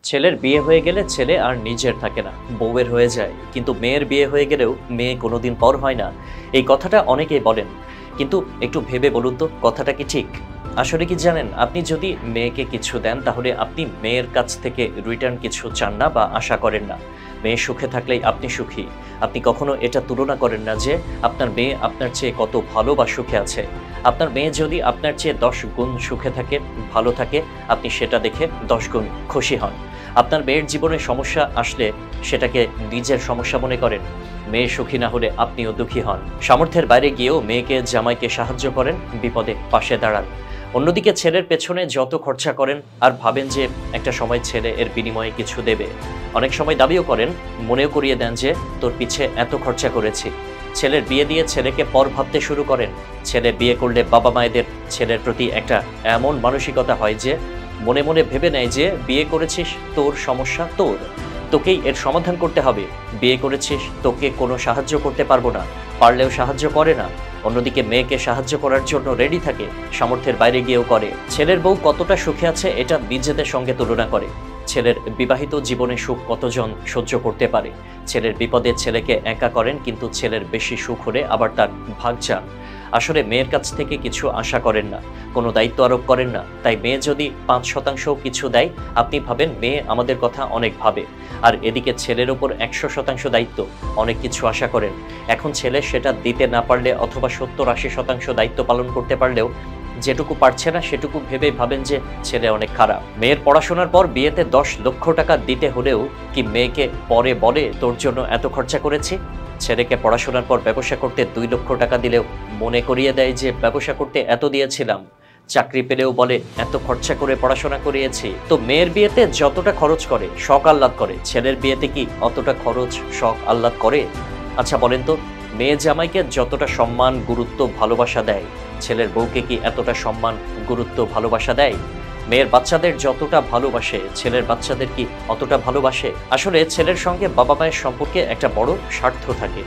ছেলের বিয়ে হয়ে গেলে ছেলে আর নিজের থাকে না, বউয়ের হয়ে যায়। কিন্তু মেয়ের বিয়ে হয়ে গেলেও মেয়ে কোনোদিন পর হয় না। এই কথাটা অনেকেই বলেন, কিন্তু একটু ভেবে বলুন তো কথাটা কি ঠিক? আসলে কি জানেন, আপনি যদি মেয়েকে কিছু দেন তাহলে আপনি মেয়ের কাছ থেকে রিটার্ন কিছু চান না বা আশা করেন না। মেয়ে সুখে থাকলেই আপনি সুখী। আপনি কখনো এটা তুলনা করেন না যে আপনার মেয়ে আপনার চেয়ে কত ভালো বা সুখে আছে। আপনার মেয়ে যদি আপনার চেয়ে 10 গুণ সুখে থাকে, ভালো থাকে, আপনি সেটা দেখে 10 গুণ খুশি হন। আপনার মেয়ের জীবনে সমস্যা আসলে সেটাকে নিজের সমস্যা মনে করেন। মেয়ে সুখী না হলে আপনিও দুঃখী হন। সামর্থ্যের বাইরে গিয়েও মেয়েকে জামাইকে সাহায্য করেন, বিপদে পাশে দাঁড়ান। অন্যদিকে ছেলের পেছনে যত খরচা করেন আর ভাবেন যে একটা সময় ছেলে এর বিনিময়ে কিছু দেবে। অনেক সময় দাবিও করেন, মনেও করিয়ে দেন যে তোর পিছে এত খরচা করেছি। ছেলের বিয়ে দিয়ে ছেলেকে পর ভাবতে শুরু করেন। ছেলে বিয়ে করলে বাবা মায়েদের ছেলের প্রতি একটা এমন মানসিকতা হয় যে মনে মনে ভেবে নেয় যে বিয়ে করেছিস, তোর সমস্যা তোর, তোকেই এর সমাধান করতে হবে। বিয়ে করেছিস, তোকে কোনো সাহায্য করতে পারবো না, পারলেও সাহায্য করে না। অন্যদিকে মেয়েকে সাহায্য করার জন্য রেডি থাকে, সামর্থ্যের বাইরে গিয়েও করে। ছেলের বউ কতটা সুখে আছে এটা নিজেদের সঙ্গে তুলনা করে। ছেলের বিবাহিত জীবনে সুখ কতজন সহ্য করতে পারে। ছেলের বিপদে ছেলেকে একা করেন, কিন্তু ছেলের বেশি সুখ হলে আবার তার ভাগ চান। আসলে মেয়ের কাছ থেকে কিছু আশা করেন না, কোনো দায়িত্ব আরোপ করেন না। তাই মেয়ে যদি 5% কিছু দেয়, আপনি ভাবেন মেয়ে আমাদের কথা অনেক ভাবে। আর এদিকে ছেলের ওপর 100% দায়িত্ব, অনেক কিছু আশা করেন। এখন ছেলে সেটা দিতে না পারলে অথবা 70-80% দায়িত্ব পালন করতে পারলেও যেটুকু পারছে না সেটুকু ভেবেই ভাবেন যে ছেলে অনেক খারাপ। মেয়ের পড়াশোনার পর বিয়েতে 10 লক্ষ টাকা দিতে হলেও কি মেয়েকে পরে বলে তোর জন্য এত খরচা করেছি? ছেলেকে পড়াশোনার পর ব্যবসা করতে 2 লক্ষ টাকা দিলেও মনে করিয়ে দেয় যে ব্যবসা করতে এত দিয়েছিলাম। চাকরি পেলেও বলে এত খরচা করে পড়াশোনা করিয়েছি। তো মেয়ের বিয়েতে যতটা খরচ করে, শখ আহ্লাদ করে, ছেলের বিয়েতে কি অতটা খরচ শখ আহ্লাদ করে? আচ্ছা বলেন তো, মেয়ে জামাইকে যতটা সম্মান, গুরুত্ব, ভালোবাসা দেয়, ছেলের বউকে কি এতটা সম্মান, গুরুত্ব, ভালোবাসা দেয়? মেয়ের বাচ্চাদের যতটা ভালোবাসে, ছেলের বাচ্চাদের কি অতটা ভালোবাসে? আসলে ছেলের সঙ্গে বাবা মায়ের সম্পর্কে একটা বড় স্বার্থ থাকে।